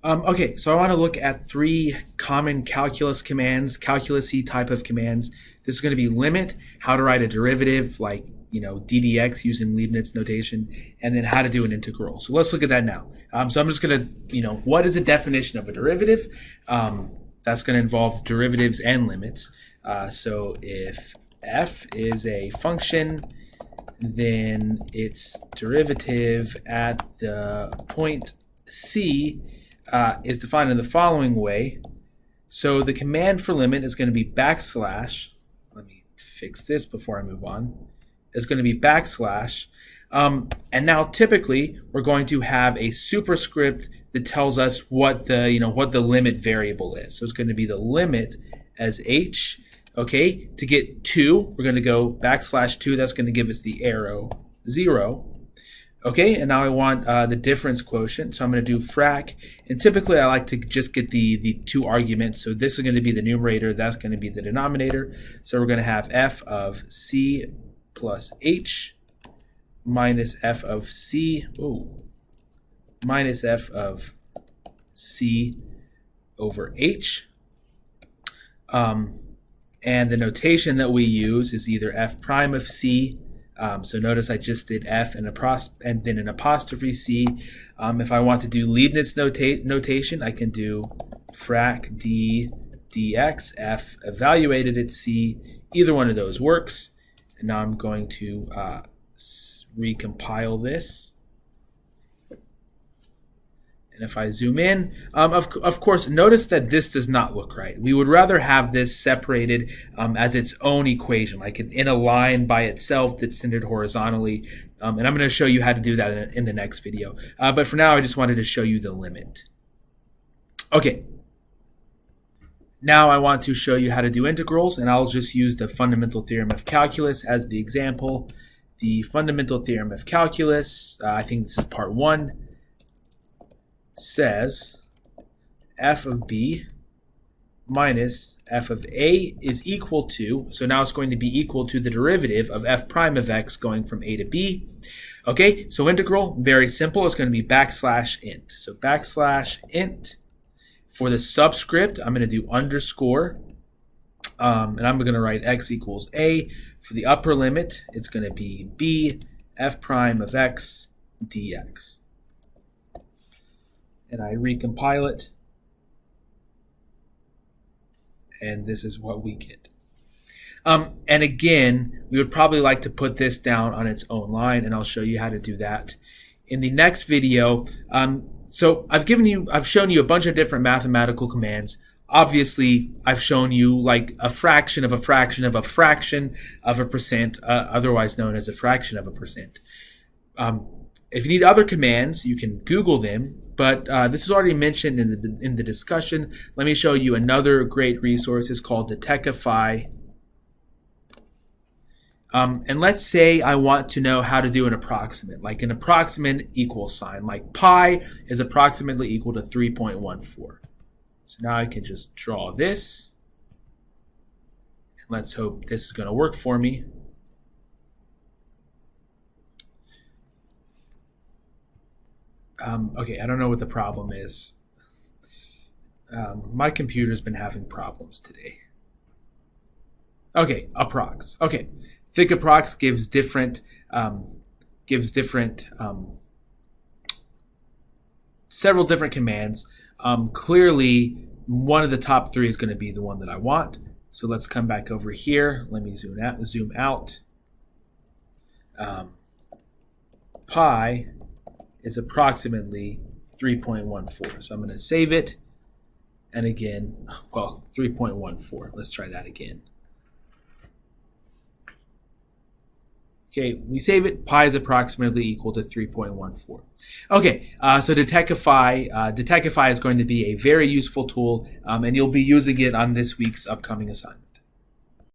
Okay, so I want to look at three common calculus commands, calculus-y type of commands. This is going to be limit, how to write a derivative like, ddx using Leibniz notation, and then how to do an integral. So let's look at that now. So I'm just going to, what is the definition of a derivative? That's going to involve derivatives and limits. So if f is a function, then its derivative at the point c is defined in the following way. So the command for limit is going to be backslash. Let me fix this before I move on. It's going to be backslash. And now typically we're going to have a superscript that tells us what the limit variable is. So it's going to be the limit as h. Okay, to get 2, we're going to go backslash 2. That's going to give us the arrow 0. Okay, and now I want the difference quotient, so I'm going to do frac. And typically I like to just get the two arguments. So this is going to be the numerator, that's going to be the denominator. So we're going to have f of c plus h minus f of c, minus f of c over h. And the notation that we use is either f prime of c. So notice I just did f and then an apostrophe c. If I want to do Leibniz notation, I can do frac d dx, f evaluated at c. Either one of those works. And now I'm going to recompile this. And if I zoom in, of course, notice that this does not look right. We would rather have this separated as its own equation, like in a line by itself that's centered horizontally. And I'm going to show you how to do that in the next video. But for now, I just wanted to show you the limit. Okay. Now I want to show you how to do integrals, and I'll just use the fundamental theorem of calculus as the example. The fundamental theorem of calculus, I think this is part 1. Says f of b minus f of a is equal to, so now it's going to be equal to the derivative of f prime of x going from a to b. Okay, so integral, very simple. It's going to be backslash int. So backslash int. For the subscript, I'm going to do underscore. And I'm going to write x equals a. For the upper limit, it's going to be b f prime of x dx. And I recompile it, and this is what we get. And again, we would probably like to put this down on its own line, and I'll show you how to do that in the next video. So I've shown you a bunch of different mathematical commands. Obviously, I've shown you like a fraction of a fraction of a fraction of a percent, otherwise known as a fraction of a percent. If you need other commands, you can Google them. But this was already mentioned in the discussion. Let me show you another great resource. It's called Detexify. And let's say I want to know how to do an approximate, like an approximate equal sign, like pi is approximately equal to 3.14. So now I can just draw this. And let's hope this is going to work for me. Okay, I don't know what the problem is. My computer's been having problems today. Okay, approx. Okay, thick approx gives different several different commands. Clearly, one of the top 3 is going to be the one that I want. So let's come back over here. Let me zoom out. Pi is approximately 3.14. So I'm going to save it. And again, 3.14. Let's try that again. Okay, we save it. Pi is approximately equal to 3.14. Okay, so Detexify is going to be a very useful tool, and you'll be using it on this week's upcoming assignment.